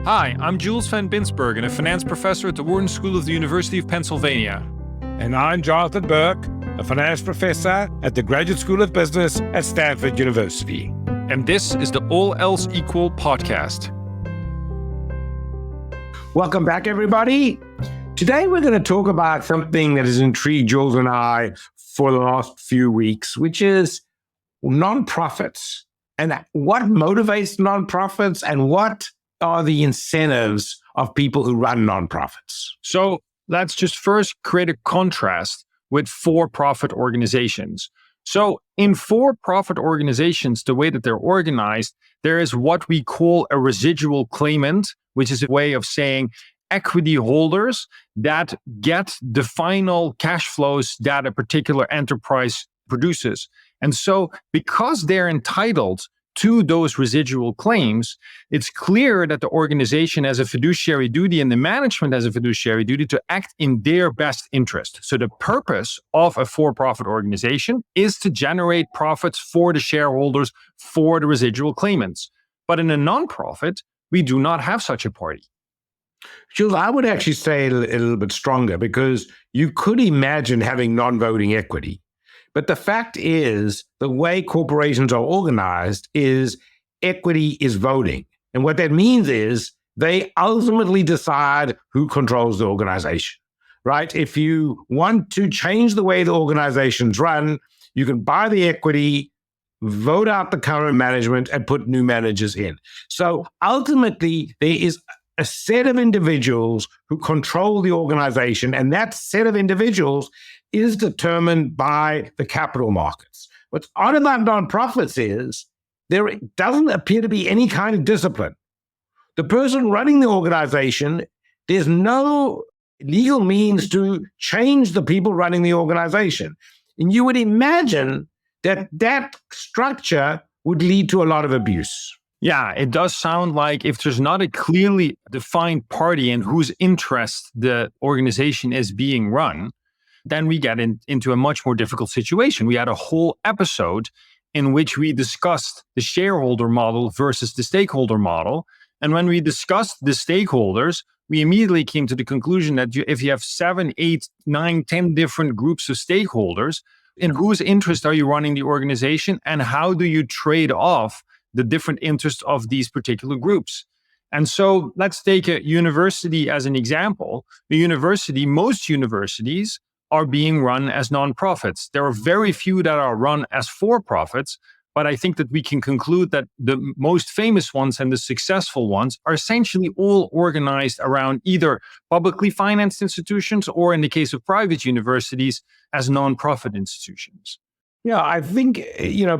Hi, I'm Jules van Binsbergen, a finance professor at the Wharton School of the University of Pennsylvania. And I'm Jonathan Berk, a finance professor at the Graduate School of Business at Stanford University. And this is the All Else Equal podcast. Welcome back, everybody. Today, we're going to talk about something that has intrigued Jules and I for the last few weeks, which is nonprofits and what motivates nonprofits and what are the incentives of people who run nonprofits. So let's just first create a contrast with for-profit organizations. So in for-profit organizations, the way that they're organized, there is what we call a residual claimant, which is a way of saying equity holders that get the final cash flows that a particular enterprise produces. And so because they're entitled to those residual claims, it's clear that the organization has a fiduciary duty and the management has a fiduciary duty to act in their best interest. So the purpose of a for-profit organization is to generate profits for the shareholders, for the residual claimants. But in a nonprofit, we do not have such a party. Jules, I would actually say a little bit stronger because you could imagine having non-voting equity. But the fact is, the way corporations are organized is equity is voting. And what that means is they ultimately decide who controls the organization, right? If you want to change the way the organizations run, you can buy the equity, vote out the current management, and put new managers in. So ultimately, there is a set of individuals who control the organization, and that set of individuals is determined by the capital markets. What's odd about nonprofits is there doesn't appear to be any kind of discipline. The person running the organization, there's no legal means to change the people running the organization. And you would imagine that that structure would lead to a lot of abuse. Yeah, it does sound like if there's not a clearly defined party in whose interest the organization is being run, then we get into a much more difficult situation. We had a whole episode in which we discussed the shareholder model versus the stakeholder model. And when we discussed the stakeholders, we immediately came to the conclusion that if you have 7, 8, 9, 10 different groups of stakeholders, in whose interest are you running the organization and how do you trade off the different interests of these particular groups? And so let's take a university as an example. Most universities are being run as nonprofits. There are very few that are run as for-profits, but I think that we can conclude that the most famous ones and the successful ones are essentially all organized around either publicly financed institutions or, in the case of private universities, as nonprofit institutions. Yeah, I think,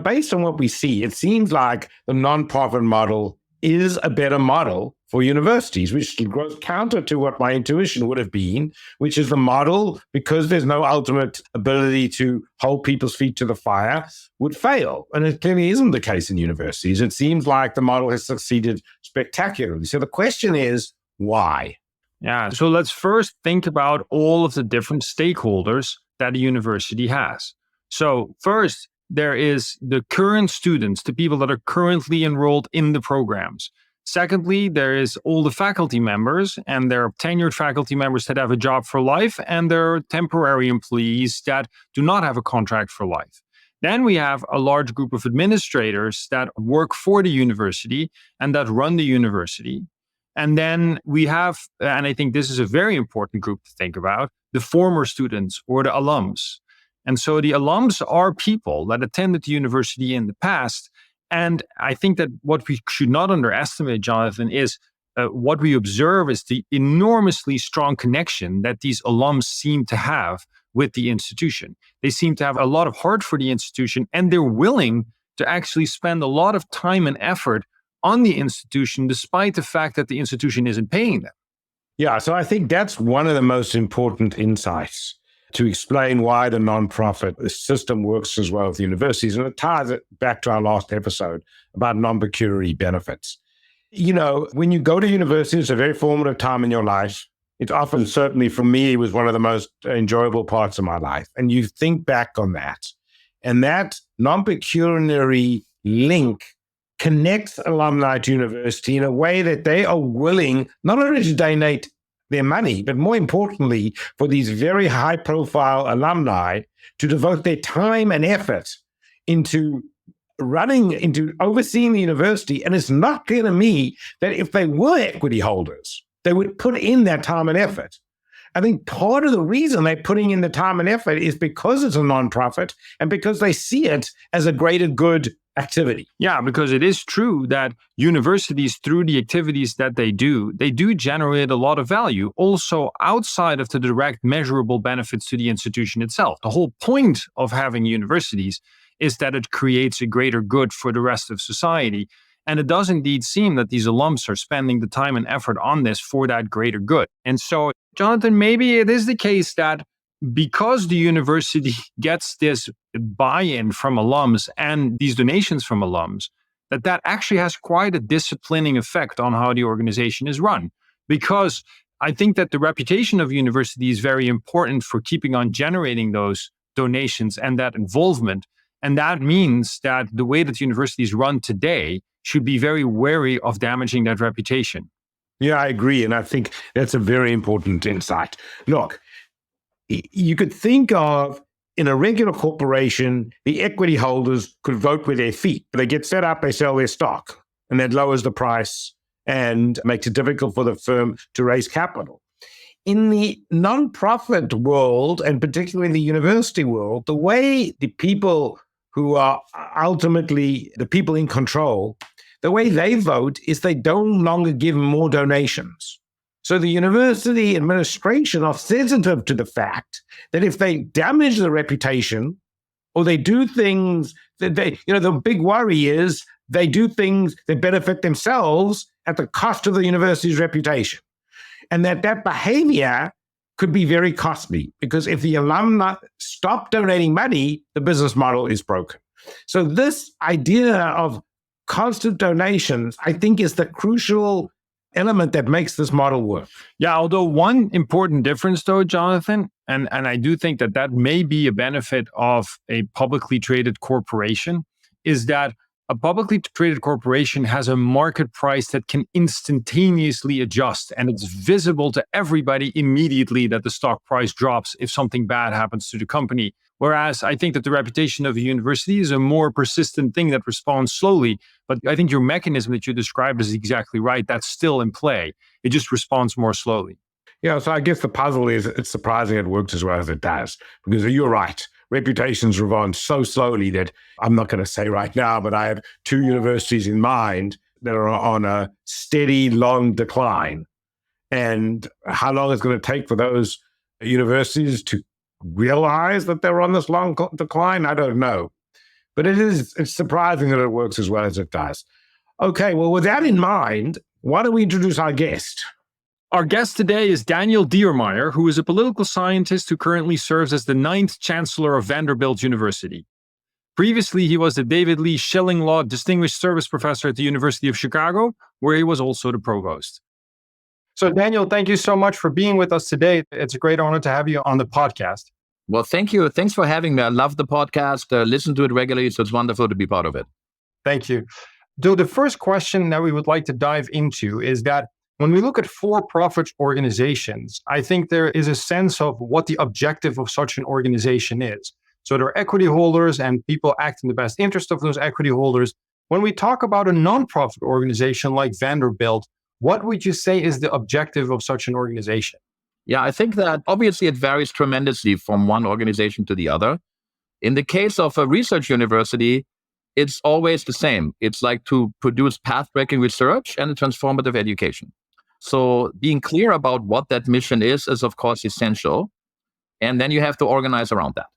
based on what we see, it seems like the nonprofit model is a better model for universities, which goes counter to what my intuition would have been, which is the model, because there's no ultimate ability to hold people's feet to the fire, would fail. And it clearly isn't the case in universities. It seems like the model has succeeded spectacularly. So the question is, why? Yeah, so let's first think about all of the different stakeholders that a university has. So first, there is the current students, the people that are currently enrolled in the programs. Secondly, there is all the faculty members, and there are tenured faculty members that have a job for life, and there are temporary employees that do not have a contract for life. Then we have a large group of administrators that work for the university and that run the university. And then we have, and I think this is a very important group to think about, the former students or the alums. And so the alums are people that attended the university in the past. And I think that what we should not underestimate, Jonathan, is what we observe is the enormously strong connection that these alums seem to have with the institution. They seem to have a lot of heart for the institution, and they're willing to actually spend a lot of time and effort on the institution, despite the fact that the institution isn't paying them. Yeah, so I think that's one of the most important insights to explain why the nonprofit system works as well with universities. And it ties it back to our last episode about non-pecuniary benefits. When you go to university, it's a very formative time in your life. It's often, certainly for me, it was one of the most enjoyable parts of my life. And you think back on that. And that non-pecuniary link connects alumni to university in a way that they are willing not only to donate their money, but more importantly, for these very high-profile alumni to devote their time and effort into overseeing the university. And it's not clear to me that if they were equity holders, they would put in that time and effort. I think part of the reason they're putting in the time and effort is because it's a nonprofit and because they see it as a greater good activity. Yeah, because it is true that universities, through the activities that they do generate a lot of value, also outside of the direct measurable benefits to the institution itself. The whole point of having universities is that it creates a greater good for the rest of society. And it does indeed seem that these alums are spending the time and effort on this for that greater good. And so, Jonathan, maybe it is the case that because the university gets this buy-in from alums and these donations from alums, that actually has quite a disciplining effect on how the organization is run. Because I think that the reputation of university is very important for keeping on generating those donations and that involvement. And that means that the way that universities run today should be very wary of damaging that reputation. Yeah, I agree. And I think that's a very important insight. Look, you could think of, in a regular corporation, the equity holders could vote with their feet. They get set up, they sell their stock, and that lowers the price and makes it difficult for the firm to raise capital. In the nonprofit world, and particularly in the university world, the way the people who are ultimately the people in control, the way they vote is they don't longer give more donations. So the university administration are sensitive to the fact that if they damage the reputation or they do things that the big worry is they do things that benefit themselves at the cost of the university's reputation. And that behavior could be very costly because if the alumni stop donating money, the business model is broken. So this idea of constant donations, I think, is the crucial element that makes this model work. Yeah, although one important difference though, Jonathan, and I do think that may be a benefit of a publicly traded corporation, is that a publicly traded corporation has a market price that can instantaneously adjust, and it's visible to everybody immediately that the stock price drops if something bad happens to the company. Whereas I think that the reputation of a university is a more persistent thing that responds slowly. But I think your mechanism that you described is exactly right. That's still in play. It just responds more slowly. Yeah, so I guess the puzzle is it's surprising it works as well as it does. Because you're right. Reputations respond so slowly that I'm not going to say right now, but I have two universities in mind that are on a steady, long decline. And how long it's going to take for those universities to realize that they're on this long decline, I don't know. But it's surprising that it works as well as it does. Okay, well, with that in mind, why don't we introduce our guest? Our guest today is Daniel Diermeier, who is a political scientist who currently serves as the 9th Chancellor of Vanderbilt University. Previously, he was the David Lee Schilling Law Distinguished Service Professor at the University of Chicago, where he was also the provost. So, Daniel, thank you so much for being with us today. It's a great honor to have you on the podcast. Well, thank you. Thanks for having me. I love the podcast, listen to it regularly, so it's wonderful to be part of it. Thank you. So the first question that we would like to dive into is that when we look at for-profit organizations, I think there is a sense of what the objective of such an organization is. So there are equity holders and people act in the best interest of those equity holders. When we talk about a nonprofit organization like Vanderbilt, what would you say is the objective of such an organization? Yeah, I think that obviously it varies tremendously from one organization to the other. In the case of a research university, it's always the same. It's like to produce path-breaking research and a transformative education. So being clear about what that mission is of course essential. And then you have to organize around that.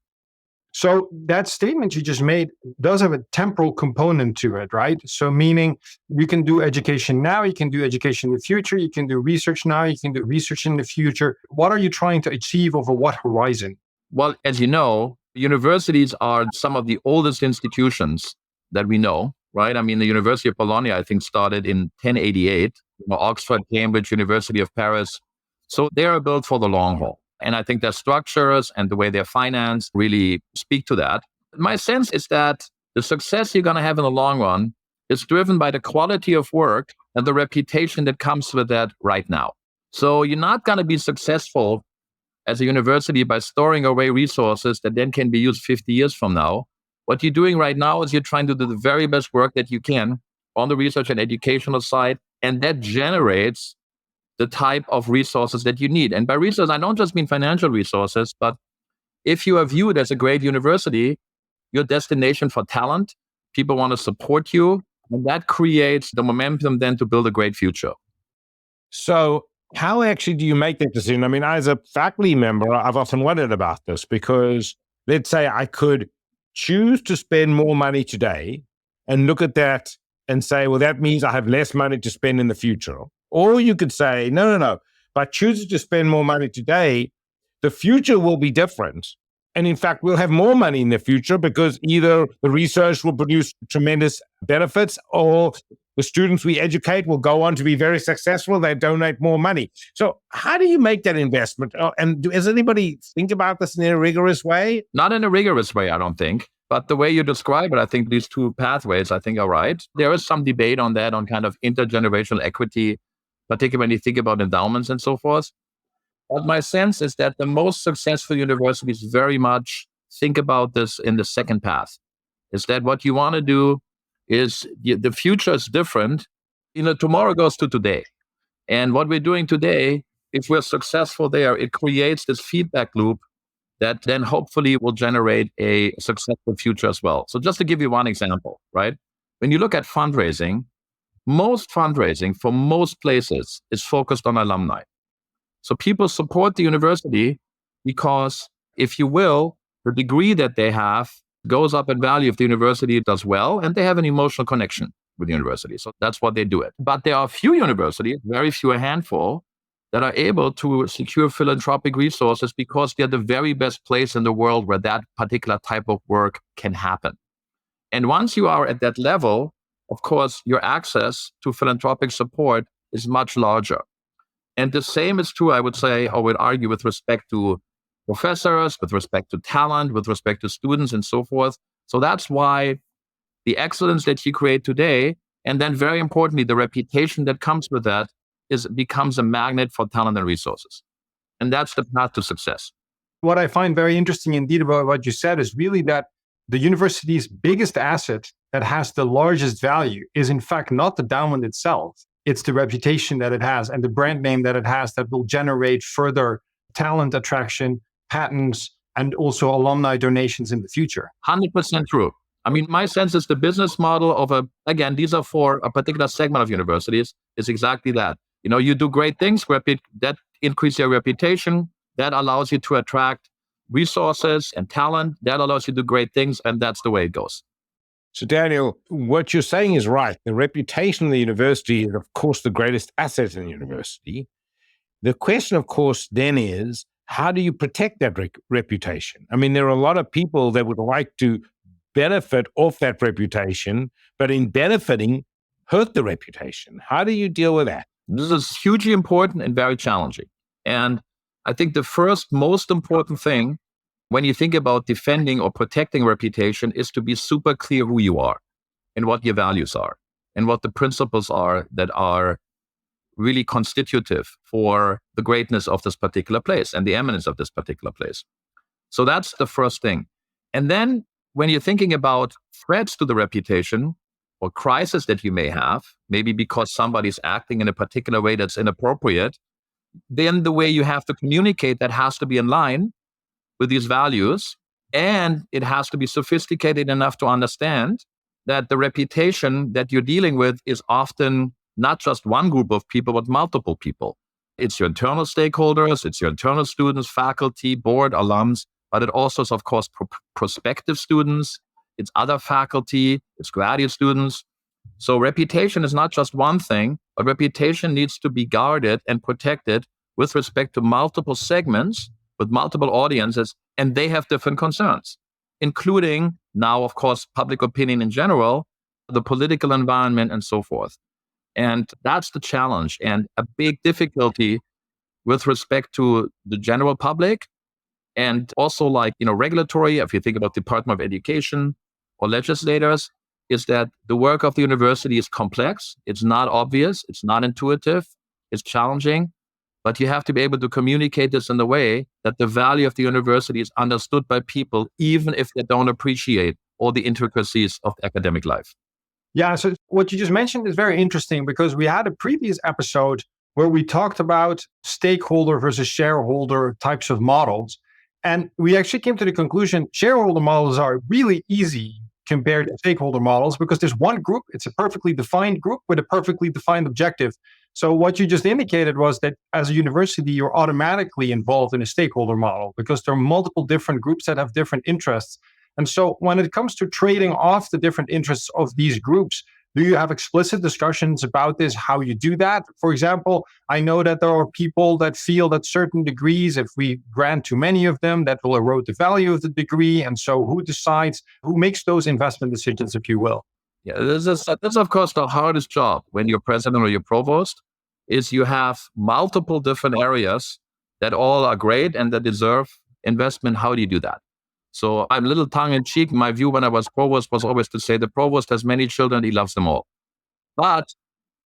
So that statement you just made does have a temporal component to it, right? So meaning you can do education now, you can do education in the future, you can do research now, you can do research in the future. What are you trying to achieve over what horizon? Well, as you know, universities are some of the oldest institutions that we know, right? I mean, the University of Bologna, I think, started in 1088, Oxford, Cambridge, University of Paris. So they are built for the long haul. And I think their structures and the way they're financed really speak to that. My sense is that the success you're going to have in the long run It's driven by the quality of work and the reputation that comes with that right now. So you're not going to be successful as a university by storing away resources that then can be used 50 years from now. What you're doing right now is you're trying to do the very best work that you can on the research and educational side, and that generates the type of resources that you need. And by resources, I don't just mean financial resources, but if you are viewed as a great university, your destination for talent, people want to support you, and that creates the momentum then to build a great future. So how actually do you make that decision? I mean, as a faculty member, I've often wondered about this because let's say I could choose to spend more money today and look at that and say, well, that means I have less money to spend in the future. Or you could say, no. By choosing to spend more money today, the future will be different. And in fact, we'll have more money in the future because either the research will produce tremendous benefits or the students we educate will go on to be very successful. They donate more money. So how do you make that investment? And does anybody think about this in a rigorous way? Not in a rigorous way, I don't think. But the way you describe it, I think these two pathways, I think are right. There is some debate on that, on kind of intergenerational equity, particularly when you think about endowments and so forth. But my sense is that the most successful universities very much think about this in the second path. Is that what you want to do is the future is different. Tomorrow goes to today. And what we're doing today, if we're successful there, it creates this feedback loop that then hopefully will generate a successful future as well. So just to give you one example, right? When you look at fundraising, most fundraising for most places is focused on alumni. So people support the university because, if you will, the degree that they have goes up in value if the university does well, and they have an emotional connection with the university. So that's what they do it. But there are a few universities, very few, a handful, that are able to secure philanthropic resources because they're the very best place in the world where that particular type of work can happen. And once you are at that level, of course, your access to philanthropic support is much larger. And the same is true, I would say, or would argue, with respect to professors, with respect to talent, with respect to students and so forth. So that's why the excellence that you create today, and then very importantly, the reputation that comes with that, becomes a magnet for talent and resources. And that's the path to success. What I find very interesting indeed about what you said is really that the university's biggest asset that has the largest value is in fact not the endowment itself. It's the reputation that it has and the brand name that it has that will generate further talent attraction, patents, and also alumni donations in the future. 100% true. I mean, my sense is the business model of again, these are for a particular segment of universities, is exactly that. You do great things, that increase your reputation, that allows you to attract resources and talent, that allows you to do great things, and that's the way it goes. So Daniel, what you're saying is right. The reputation of the university is, of course, the greatest asset in the university. The question, of course, then is, how do you protect that reputation? I mean, there are a lot of people that would like to benefit off that reputation, but in benefiting, hurt the reputation. How do you deal with that? This is hugely important and very challenging. And I think the first most important thing when you think about defending or protecting reputation is to be super clear who you are and what your values are and what the principles are that are really constitutive for the greatness of this particular place and the eminence of this particular place. So that's the first thing. And then when you're thinking about threats to the reputation or crisis that you may have, maybe because somebody's acting in a particular way that's inappropriate, then the way you have to communicate that has to be in line with these values, and it has to be sophisticated enough to understand that the reputation that you're dealing with is often not just one group of people, but multiple people. It's your internal stakeholders, it's your internal students, faculty, board, alums, but it also is, of course, prospective students, it's other faculty, it's graduate students. So reputation is not just one thing, but reputation needs to be guarded and protected with respect to multiple segments, with multiple audiences, and they have different concerns, including now, of course, public opinion in general, the political environment, and so forth. And that's the challenge and a big difficulty with respect to the general public and also regulatory, if you think about Department of Education or legislators, is that the work of the university is complex. It's not obvious. It's not intuitive. It's challenging. But you have to be able to communicate this in a way that the value of the university is understood by people, even if they don't appreciate all the intricacies of academic life. Yeah, so what you just mentioned is very interesting because we had a previous episode where we talked about stakeholder versus shareholder types of models. And we actually came to the conclusion shareholder models are really easy compared to stakeholder models because there's one group, it's a perfectly defined group with a perfectly defined objective. So what you just indicated was that as a university, you're automatically involved in a stakeholder model because there are multiple different groups that have different interests. And so when it comes to trading off the different interests of these groups, do you have explicit discussions about this, how you do that? For example, I know that there are people that feel that certain degrees, if we grant too many of them, that will erode the value of the degree. And so who decides, who makes those investment decisions, if you will? Yeah, this is of course the hardest job when you're president or you're provost, is you have multiple different areas that all are great and that deserve investment. How do you do that? So I'm a little tongue-in-cheek. My view when I was provost was always to say the provost has many children, he loves them all. But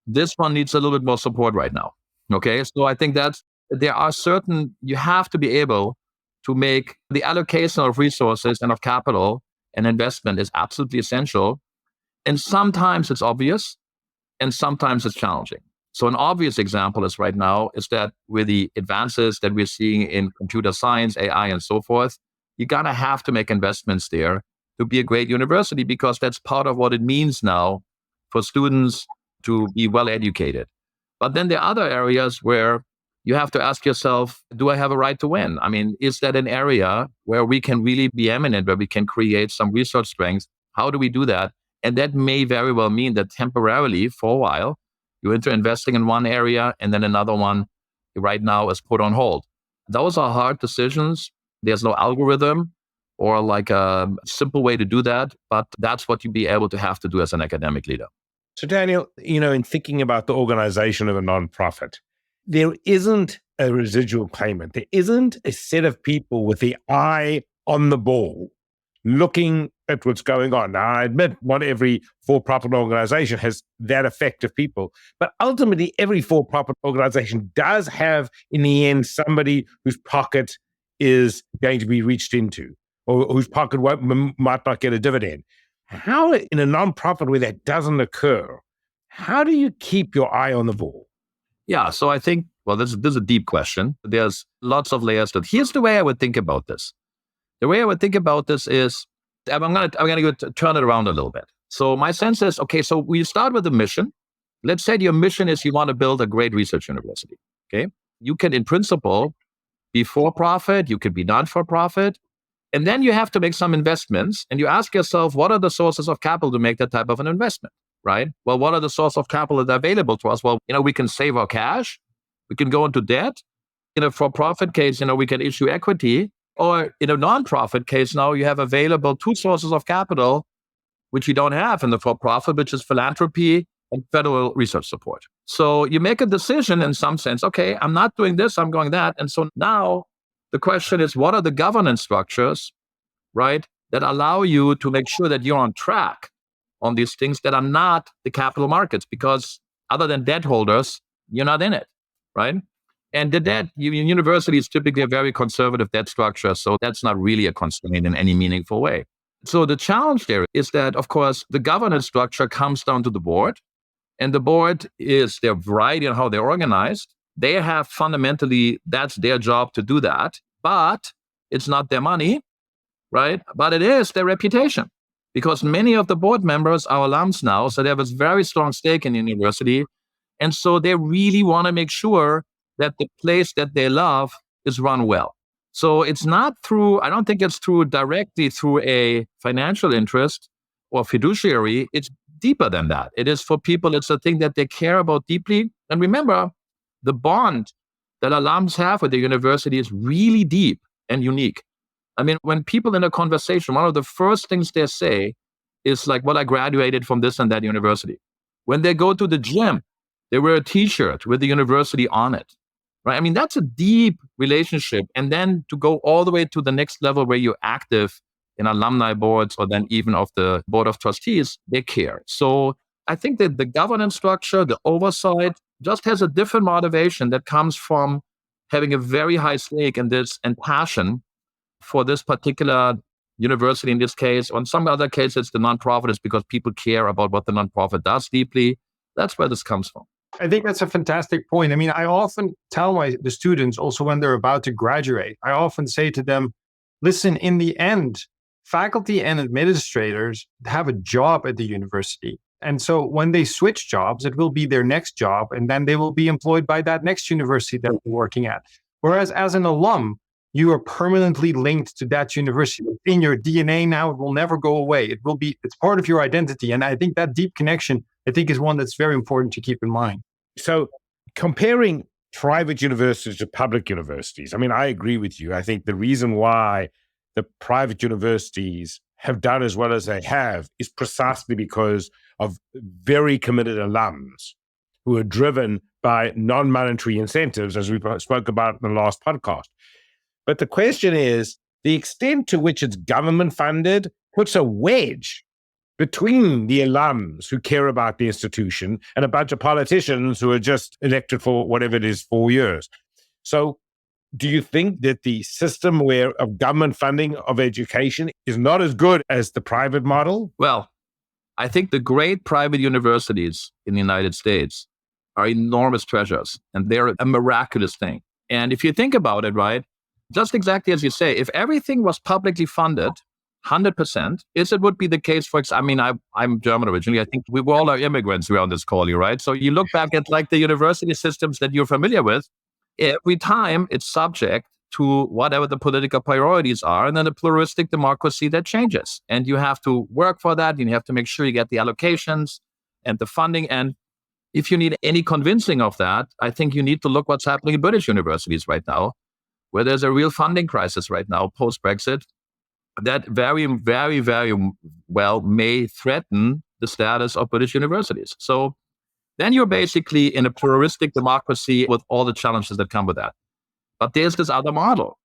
this one needs a little bit more support right now. Okay, so I think that there are certain, you have to be able to make the allocation of resources and of capital and investment is absolutely essential. And sometimes it's obvious and sometimes it's challenging. So an obvious example is right now is that with the advances that we're seeing in computer science, AI, and so forth, you're going to have to make investments there to be a great university because that's part of what it means now for students to be well educated. But then there are other areas where you have to ask yourself, do I have a right to win? I mean, is that an area where we can really be eminent, where we can create some research strengths? How do we do that? And that may very well mean that temporarily, for a while, you're into investing in one area and then another one right now is put on hold. Those are hard decisions. There's no algorithm or like a simple way to do that, but that's what you'd be able to have to do as an academic leader. So Daniel, in thinking about the organization of a nonprofit, there isn't a residual claimant. There isn't a set of people with the eye on the ball looking at what's going on. Now, I admit not every for-profit organization has that effect of people, but ultimately every for-profit organization does have, in the end, somebody whose pocket is going to be reached into or whose pocket might not get a dividend. How, in a nonprofit where that doesn't occur, how do you keep your eye on the ball? Yeah, so I think, well, this is a deep question. There's lots of layers to it. Here's the way I would think about this. The way I would think about this is, I'm gonna turn it around a little bit. So my sense is, okay, so we start with the mission. Let's say your mission is you want to build a great research university. Okay, you can, in principle, be for-profit, you can be non-for-profit, and then you have to make some investments, and you ask yourself, what are the sources of capital to make that type of an investment, right? Well, what are the sources of capital that are available to us? Well, we can save our cash, we can go into debt. In a for-profit case, we can issue equity. Or in a non-profit case, now you have available two sources of capital, which you don't have in the for-profit, which is philanthropy and federal research support. So you make a decision in some sense, okay, I'm not doing this, I'm going that. And so now the question is, what are the governance structures, right, that allow you to make sure that you're on track on these things that are not the capital markets? Because other than debt holders, you're not in it, right? And the debt, university is typically a very conservative debt structure, so that's not really a constraint in any meaningful way. So the challenge there is that, of course, the governance structure comes down to the board, and the board is their variety in how they're organized. They have fundamentally, that's their job to do that, but it's not their money, right? But it is their reputation, because many of the board members are alums now, so they have a very strong stake in the university, and so they really want to make sure that the place that they love is run well. So it's not through, I don't think it's directly through a financial interest or fiduciary. It's deeper than that. It is for people, it's a thing that they care about deeply. And remember, the bond that alums have with the university is really deep and unique. I mean, when people in a conversation, one of the first things they say is like, well, I graduated from this and that university. When they go to the gym, they wear a t-shirt with the university on it. Right? I mean, that's a deep relationship. And then to go all the way to the next level where you're active in alumni boards or then even of the board of trustees, they care. So I think that the governance structure, the oversight, just has a different motivation that comes from having a very high stake in this and passion for this particular university in this case. Or in some other cases, the nonprofit is because people care about what the nonprofit does deeply. That's where this comes from. I think that's a fantastic point. I mean, I often tell the students also when they're about to graduate, I often say to them, listen, in the end, faculty and administrators have a job at the university. And so when they switch jobs, it will be their next job, and then they will be employed by that next university that they're working at. Whereas as an alum, you are permanently linked to that university. In your DNA now, it will never go away. It's part of your identity. And I think that deep connection, I think, is one that's very important to keep in mind. So comparing private universities to public universities, I mean, I agree with you. I think the reason why the private universities have done as well as they have is precisely because of very committed alums who are driven by non-monetary incentives, as we spoke about in the last podcast. But the question is, the extent to which it's government funded puts a wedge between the alums who care about the institution and a bunch of politicians who are just elected for whatever it is, 4 years. So do you think that the system of government funding of education is not as good as the private model? Well, I think the great private universities in the United States are enormous treasures, and they're a miraculous thing. And if you think about it, right, just exactly as you say, if everything was publicly funded, 100%, it would be the case for, I mean, I'm German originally. I think we all are immigrants around this call, right? So you look back at like the university systems that you're familiar with, every time it's subject to whatever the political priorities are, and then a pluralistic democracy that changes. And you have to work for that. You have to make sure you get the allocations and the funding. And if you need any convincing of that, I think you need to look what's happening in British universities right now, where there's a real funding crisis right now, post-Brexit, that very, very, very well may threaten the status of British universities. So then you're basically in a pluralistic democracy with all the challenges that come with that. But there's this other model.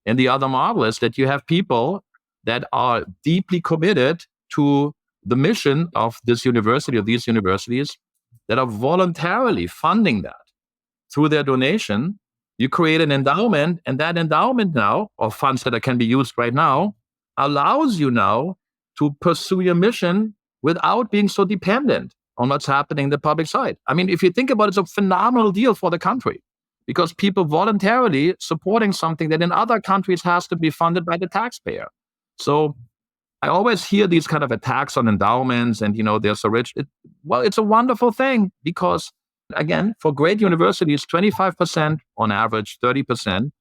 And the other model is that you have people that are deeply committed to the mission of this university or these universities that are voluntarily funding that through their donation. You create an endowment, and that endowment now, or funds that can be used right now, allows you now to pursue your mission without being so dependent on what's happening in the public side. I mean, if you think about it, it's a phenomenal deal for the country because people voluntarily supporting something that in other countries has to be funded by the taxpayer. So I always hear these kind of attacks on endowments and, they're so rich. It's a wonderful thing because, again, for great universities, 25% on average, 30%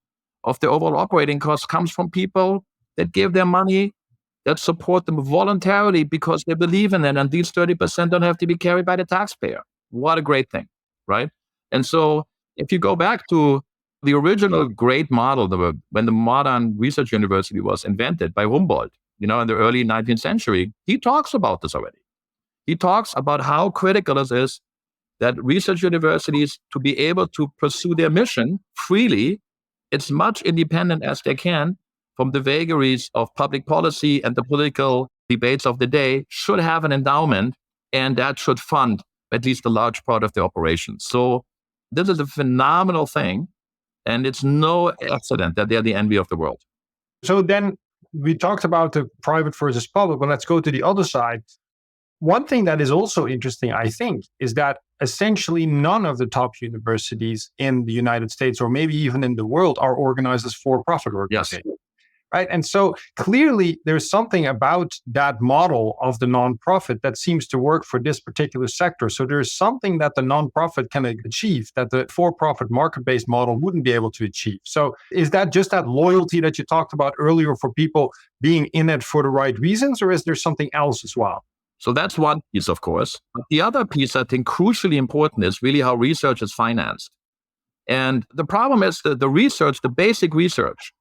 of the overall operating costs comes from people that give their money, that support them voluntarily because they believe in it. And these 30% don't have to be carried by the taxpayer. What a great thing, right? And so if you go back to the original great model, when the modern research university was invented by Humboldt, in the early 19th century, he talks about this already. He talks about how critical it is that research universities, to be able to pursue their mission freely, as much independent as they can from the vagaries of public policy and the political debates of the day, should have an endowment, and that should fund at least a large part of the operations. So this is a phenomenal thing, and it's no accident that they're the envy of the world. So then we talked about the private versus public, but let's go to the other side. One thing that is also interesting, I think, is that essentially none of the top universities in the United States, or maybe even in the world, are organized as for-profit organizations. Yes. Right? And so clearly there's something about that model of the nonprofit that seems to work for this particular sector. So there's something that the nonprofit can achieve that the for-profit market-based model wouldn't be able to achieve. So is that just that loyalty that you talked about earlier for people being in it for the right reasons, or is there something else as well? So that's one piece, of course. But the other piece I think crucially important is really how research is financed. And the problem is that the research, the basic research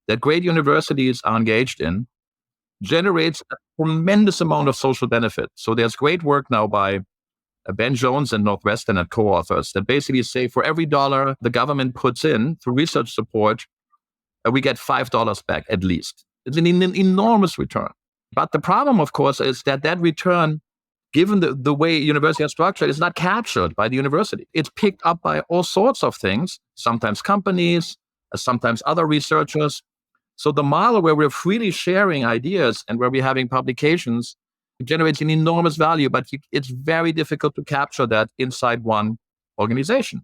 that great universities are engaged in, generates a tremendous amount of social benefit. So there's great work now by Ben Jones and Northwestern and co-authors that basically say for every $1 the government puts in through research support, we get $5 back at least. It's an enormous return. But the problem, of course, is that return, given the way university is structured, is not captured by the university. It's picked up by all sorts of things, sometimes companies, sometimes other researchers. So the model where we're freely sharing ideas and where we're having publications generates an enormous value, but it's very difficult to capture that inside one organization.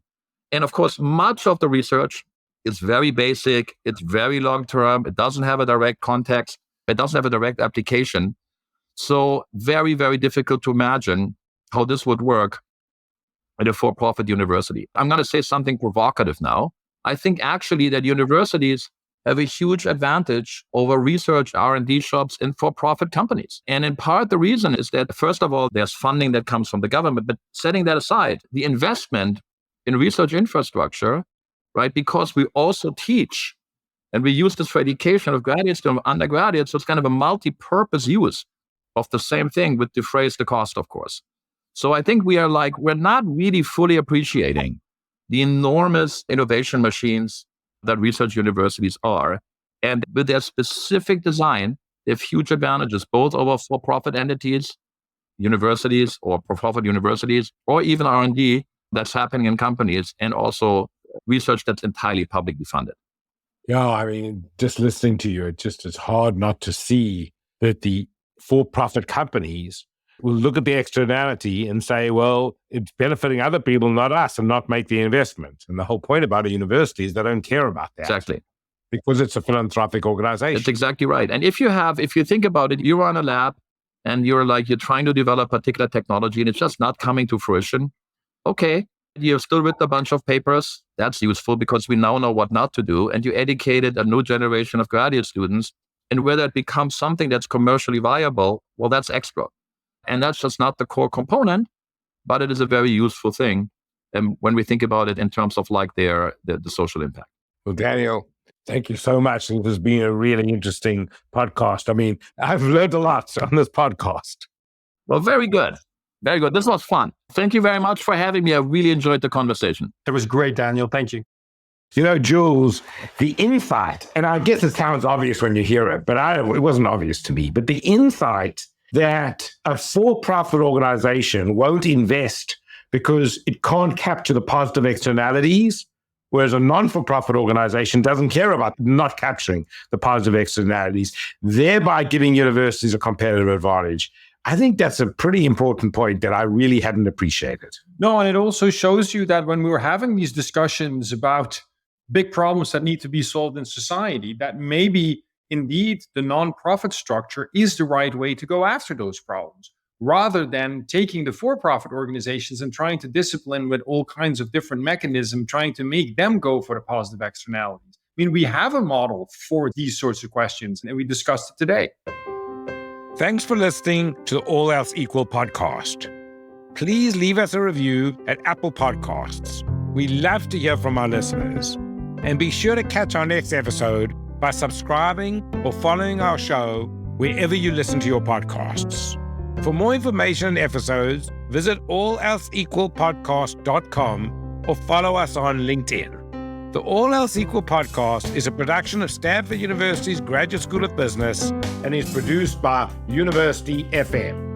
And of course, much of the research is very basic. It's very long-term. It doesn't have a direct context. It doesn't have a direct application. So very, very difficult to imagine how this would work at a for-profit university. I'm going to say something provocative now. I think actually that universities have a huge advantage over research R&D shops and for-profit companies. And in part, the reason is that, first of all, there's funding that comes from the government. But setting that aside, the investment in research infrastructure, right, because we also teach, and we use this for education of graduate students, undergraduates, so it's kind of a multi-purpose use of the same thing with defrays the cost, of course. So I think we're not really fully appreciating the enormous innovation machines that research universities are. And with their specific design, they have huge advantages, both over for-profit entities, universities or for-profit universities, or even R&D that's happening in companies, and also research that's entirely publicly funded. Yeah, I mean, just listening to you, it's hard not to see that the for-profit companies will look at the externality and say, well, it's benefiting other people, not us, and not make the investment. And the whole point about a university is they don't care about that. Exactly. Because it's a philanthropic organization. That's exactly right. And if you think about it, you run a lab and you're trying to develop particular technology and it's just not coming to fruition. Okay, you're still with a bunch of papers. That's useful because we now know what not to do. And you educated a new generation of graduate students. And whether it becomes something that's commercially viable, well, that's extra. And that's just not the core component, but it is a very useful thing. And when we think about it in terms of the social impact. Well, Daniel, thank you so much. This has been a really interesting podcast. I mean, I've learned a lot on this podcast. Well, very good. Very good. This was fun. Thank you very much for having me. I really enjoyed the conversation. It was great, Daniel. Thank you. You know, Jules, the insight, and I guess it sounds obvious when you hear it, but it wasn't obvious to me, but the insight that a for-profit organization won't invest because it can't capture the positive externalities, whereas a non-for-profit organization doesn't care about not capturing the positive externalities, thereby giving universities a competitive advantage. I think that's a pretty important point that I really hadn't appreciated. No, and it also shows you that when we were having these discussions about big problems that need to be solved in society, that maybe indeed the nonprofit structure is the right way to go after those problems, rather than taking the for-profit organizations and trying to discipline with all kinds of different mechanisms, trying to make them go for the positive externalities. I mean, we have a model for these sorts of questions, and we discussed it today. Thanks for listening to the All Else Equal podcast. Please leave us a review at Apple Podcasts. We love to hear from our listeners. And be sure to catch our next episode by subscribing or following our show wherever you listen to your podcasts. For more information and episodes, visit alelseequalpodcast.com or follow us on LinkedIn. The All Else Equal podcast is a production of Stanford University's Graduate School of Business and is produced by University FM.